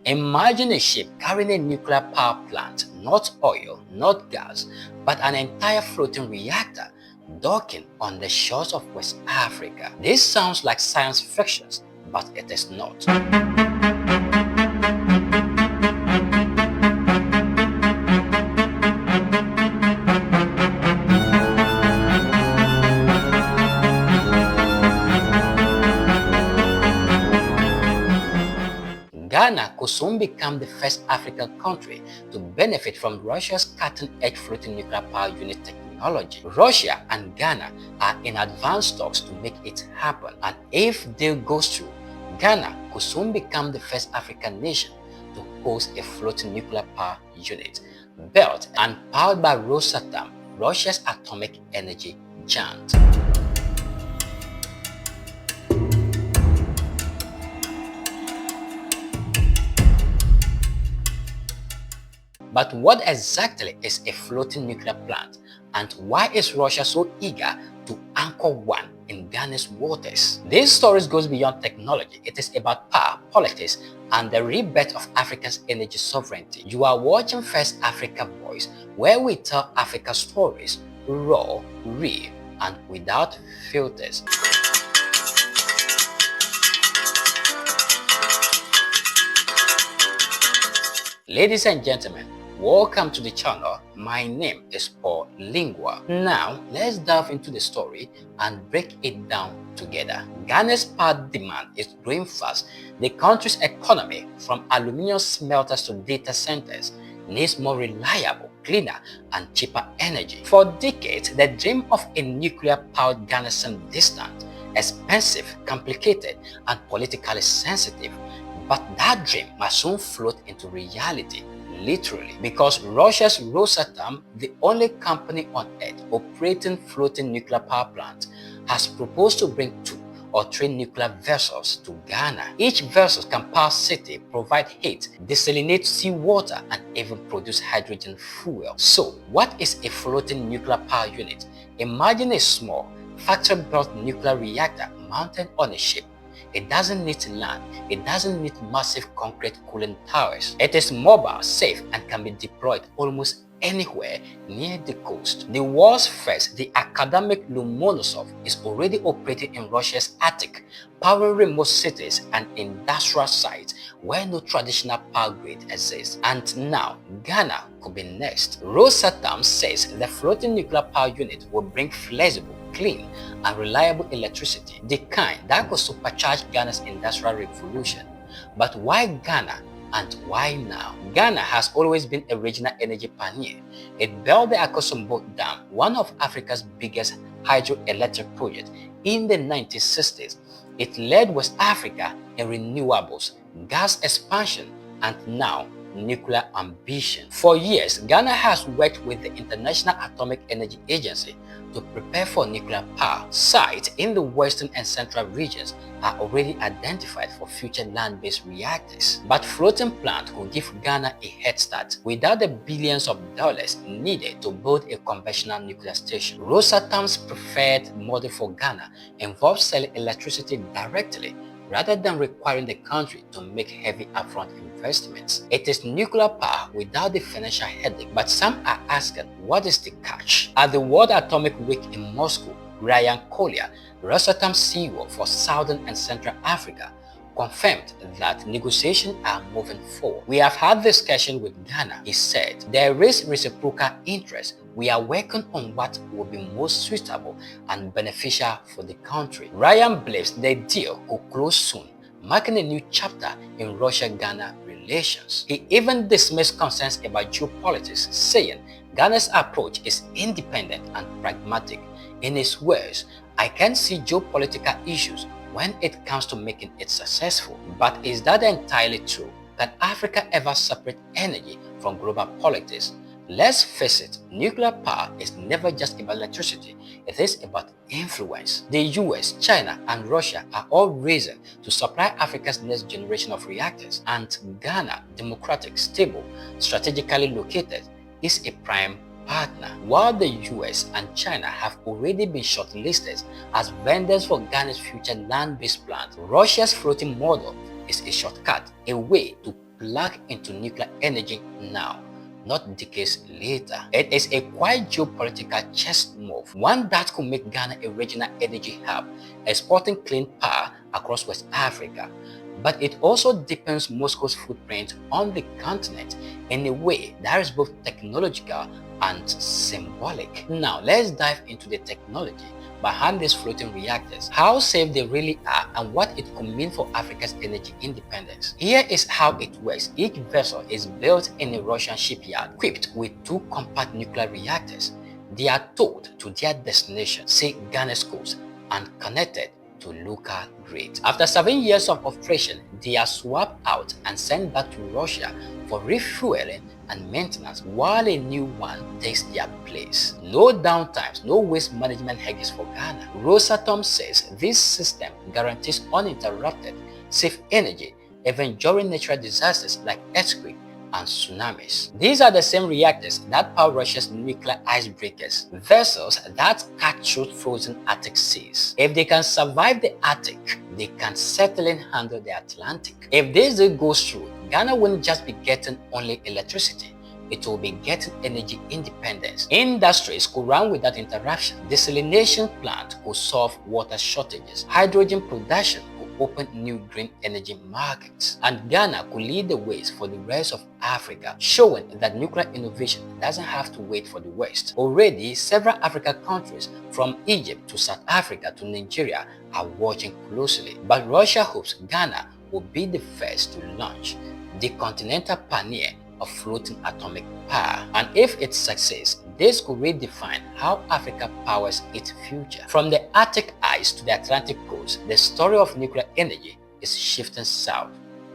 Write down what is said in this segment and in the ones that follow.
Imagine a ship carrying a nuclear power plant, not oil, not gas, but an entire floating reactor docking on the shores of West Africa. This sounds like science fiction, but it is not. Ghana could soon become the first African country to benefit from Russia's cutting-edge floating nuclear power unit technology. Russia and Ghana are in advanced talks to make it happen, and if deal goes through, Ghana could soon become the first African nation to host a floating nuclear power unit built and powered by Rosatom, Russia's atomic energy giant. But what exactly is a floating nuclear plant, and why is Russia so eager to anchor one in Ghana's waters? This story goes beyond technology. It is about power, politics, and the rebirth of Africa's energy sovereignty. You are watching First Africa Voice, where we tell Africa stories raw, real, and without filters. Ladies and gentlemen, welcome to the channel. My name is Paul Lingua. Now, let's dive into the story and break it down together. Ghana's power demand is growing fast. The country's economy, from aluminium smelters to data centers, needs more reliable, cleaner, and cheaper energy. For decades, the dream of a nuclear-powered Ghana seemed distant, expensive, complicated, and politically sensitive. But that dream must soon float into reality, literally, because Russia's Rosatom, the only company on earth operating floating nuclear power plants, has proposed to bring 2 or 3 nuclear vessels to Ghana. Each vessel can power city, provide heat, desalinate seawater, and even produce hydrogen fuel. So, what is a floating nuclear power unit? Imagine a small, factory-built nuclear reactor mounted on a ship. It doesn't need land, it doesn't need massive concrete cooling towers. It is mobile, safe, and can be deployed almost anywhere near the coast. The world's first, the academic Lomonosov, is already operating in Russia's Arctic, powering remote cities and industrial sites where no traditional power grid exists. And now, Ghana could be next. Rosatom says the floating nuclear power unit will bring flexible, clean, and reliable electricity, the kind that could supercharge Ghana's industrial revolution. But why Ghana? And why now? Ghana has always been a regional energy pioneer. It built the Accra Dam, one of Africa's biggest hydroelectric projects, in the 1960s. It led West Africa in renewables, gas expansion, and now nuclear ambition. For years, Ghana has worked with the International Atomic Energy Agency to prepare for nuclear power. Sites in the western and central regions are already identified for future land-based reactors. But floating plant will give Ghana a head start without the billions of dollars needed to build a conventional nuclear station. Rosatom's preferred model for Ghana involves selling electricity directly rather than requiring the country to make heavy upfront investments. It is nuclear power without the financial headache, but some are asking, what is the catch? At the World Atomic Week in Moscow, Ryan Collier, Rosatom CEO for Southern and Central Africa, confirmed that negotiations are moving forward. We have had discussion with Ghana, he said. There is reciprocal interest. We are working on what will be most suitable and beneficial for the country. Ryan believes the deal will close soon, marking a new chapter in Russia-Ghana relations. He even dismissed concerns about geopolitics, saying Ghana's approach is independent and pragmatic. In his words, I can see geopolitical issues when it comes to making it successful. But is that entirely true? Can Africa ever separate energy from global politics? Let's face it, nuclear power is never just about electricity, it is about influence. The US, China, and Russia are all racing to supply Africa's next generation of reactors, and Ghana, democratic, stable, strategically located, is a prime partner. While the US and China have already been shortlisted as vendors for Ghana's future land-based plant, Russia's floating model is a shortcut, a way to plug into nuclear energy now, not decades later. It is a quite geopolitical chess move, one that could make Ghana a regional energy hub, exporting clean power across West Africa. But it also deepens Moscow's footprint on the continent in a way that is both technological and symbolic. Now, let's dive into the technology behind these floating reactors, how safe they really are, and what it could mean for Africa's energy independence. Here is how it works. Each vessel is built in a Russian shipyard, equipped with 2 compact nuclear reactors. They are towed to their destination, say Ghana's coast, and connected to local grid. After 7 years of operation, they are swapped out and sent back to Russia for refueling and maintenance while a new one takes their place. No downtimes, no waste management hedges for Ghana. Rosatom says this system guarantees uninterrupted, safe energy even during natural disasters like earthquakes and tsunamis. These are the same reactors that power Russia's nuclear icebreakers, vessels that cut through frozen Arctic seas. If they can survive the Arctic, they can certainly handle the Atlantic. If this deal goes through, Ghana won't just be getting only electricity, it will be getting energy independence. Industries could run without interruption. Desalination plant could solve water shortages. Hydrogen production could open new green energy markets. And Ghana could lead the ways for the rest of Africa, showing that nuclear innovation doesn't have to wait for the West. Already, several African countries, from Egypt to South Africa to Nigeria, are watching closely. But Russia hopes Ghana will be the first to launch the continental pioneer of floating atomic power. And if it succeeds, this could redefine how Africa powers its future. From the Arctic ice to the Atlantic coast, the story of nuclear energy is shifting south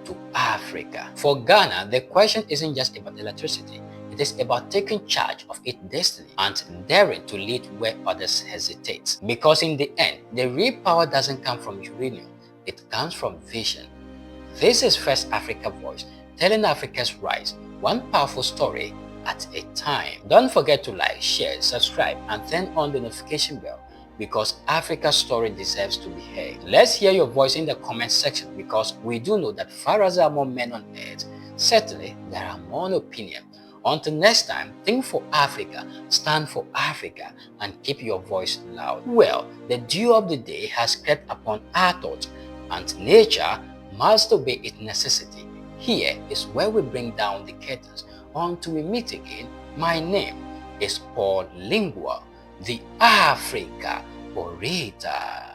to Africa. For Ghana, the question isn't just about electricity. It is about taking charge of its destiny and daring to lead where others hesitate. Because in the end, the real power doesn't come from uranium, it comes from vision. This is First Africa Voice, telling Africa's rise, one powerful story at a time. Don't forget to like, share, subscribe, and turn on the notification bell because Africa's story deserves to be heard. Let's hear your voice in the comment section because we do know that far as there are more men on earth, certainly there are more on opinion. Until next time, think for Africa, stand for Africa, and keep your voice loud. Well, the dew of the day has crept upon our thoughts, and nature must obey its necessity. Here is where we bring down the curtains. Until we meet again, my name is Paul Lingua, the Africa orator.